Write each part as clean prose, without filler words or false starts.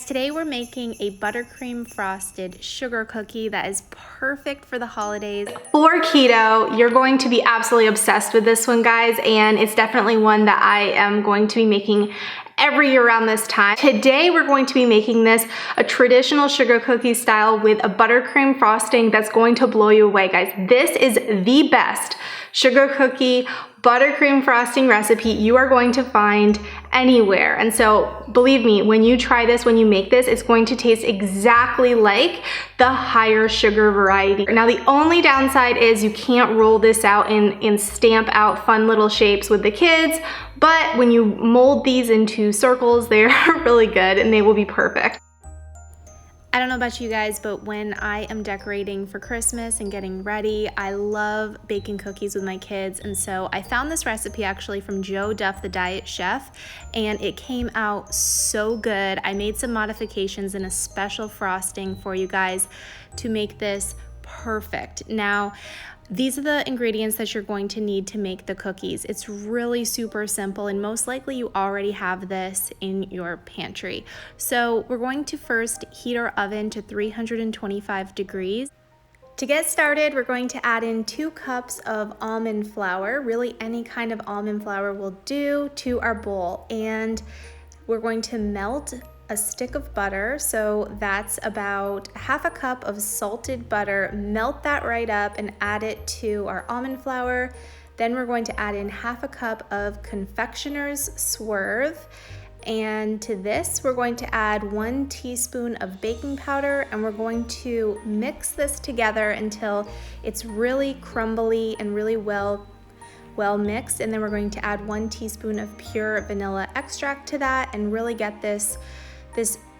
today we're making a buttercream frosted sugar cookie that is perfect for the holidays. For keto, you're going to be absolutely obsessed with this one, guys, and it's definitely one that I am going to be making every year around this time. Today we're going to be making this a traditional sugar cookie style with a buttercream frosting that's going to blow you away, guys. This is the best sugar cookie buttercream frosting recipe you are going to find anywhere. And so believe me, when you try this, when you make this, it's going to taste exactly like the higher sugar variety. Now the only downside is you can't roll this out and stamp out fun little shapes with the kids, but when you mold these into circles, they're really good and they will be perfect. I don't know about you guys, but when I am decorating for Christmas and getting ready, I love baking cookies with my kids. And so I found this recipe actually from Joe Duff, the Diet Chef, and it came out so good. I made some modifications and a special frosting for you guys to make this perfect. Now, these are the ingredients that you're going to need to make the cookies. It's really super simple, and most likely you already have this in your pantry. So we're going to first heat our oven to 325 degrees. To get started, we're going to add in 2 cups of almond flour. Really any kind of almond flour will do, to our bowl. And we're going to melt a stick of butter, so that's about half a cup of salted butter. Melt that right up and add it to our almond flour. Then we're going to add in half a cup of confectioner's swerve, and to this we're going to add 1 teaspoon of baking powder, and we're going to mix this together until it's really crumbly and really well mixed. And then we're going to add 1 teaspoon of pure vanilla extract to that and really get this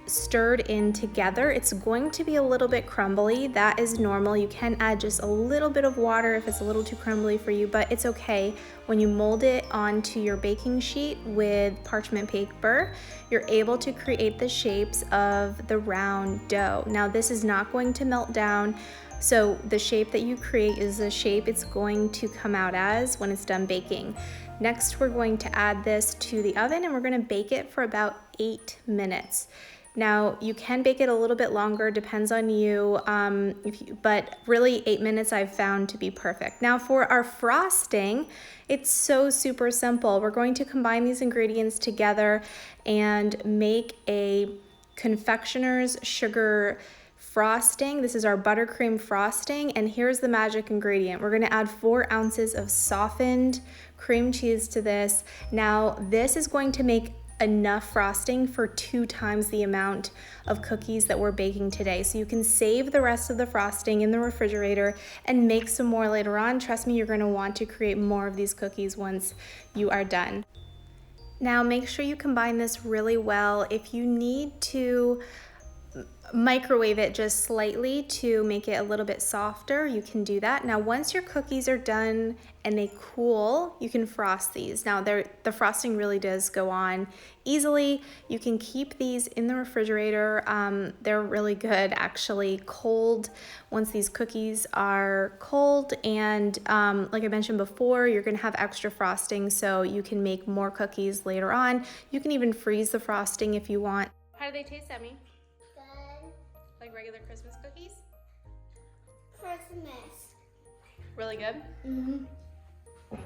stirred in together. It's going to be a little bit crumbly. That is normal. You can add just a little bit of water if it's a little too crumbly for you, but it's okay. When you mold it onto your baking sheet with parchment paper, you're able to create the shapes of the round dough. Now this is not going to melt down, so the shape that you create is the shape it's going to come out as when it's done baking. Next, we're going to add this to the oven and we're going to bake it for about 8 minutes. Now, you can bake it a little bit longer, depends on you, but really 8 minutes I've found to be perfect. Now for our frosting, it's so super simple. We're going to combine these ingredients together and make a confectioner's sugar frosting. This is our buttercream frosting, and here's the magic ingredient. We're going to add 4 ounces of softened cream cheese to this. Now this is going to make enough frosting for 2 times the amount of cookies that we're baking today. So you can save the rest of the frosting in the refrigerator and make some more later on. Trust me, you're going to want to create more of these cookies once you are done. Now make sure you combine this really well. If you need to microwave it just slightly to make it a little bit softer, you can do that. Now once your cookies are done and they cool, you can frost these. Now the frosting really does go on easily. You can keep these in the refrigerator. They're really good actually cold once these cookies are cold, and like I mentioned before, you're gonna have extra frosting so you can make more cookies later on. You can even freeze the frosting if you want. How do they taste, Emmy? Like regular Christmas cookies? Christmas. Really good? Mm-hmm.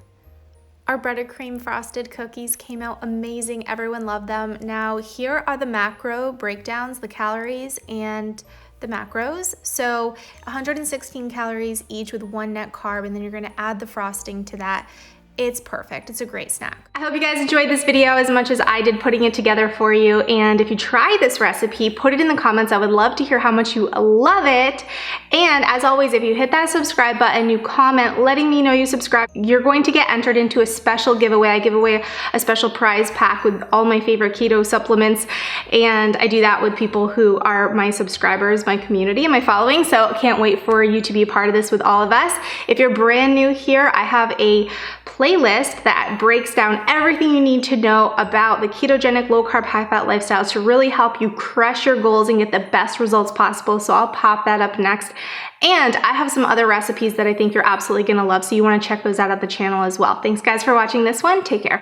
Our buttercream frosted cookies came out amazing. Everyone loved them. Now here are the macro breakdowns, the calories and the macros. So 116 calories each with 1 net carb, and then you're gonna add the frosting to that. It's perfect. It's a great snack. I hope you guys enjoyed this video as much as I did putting it together for you. And if you try this recipe, put it in the comments. I would love to hear how much you love it. And as always, if you hit that subscribe button, you comment letting me know you subscribed, you're going to get entered into a special giveaway. I give away a special prize pack with all my favorite keto supplements. And I do that with people who are my subscribers, my community, and my following. So can't wait for you to be a part of this with all of us. If you're brand new here, I have a playlist that breaks down everything you need to know about the ketogenic, low carb, high fat lifestyle to really help you crush your goals and get the best results possible. So I'll pop that up next. And I have some other recipes that I think you're absolutely gonna love. So you wanna check those out at the channel as well. Thanks guys for watching this one. Take care.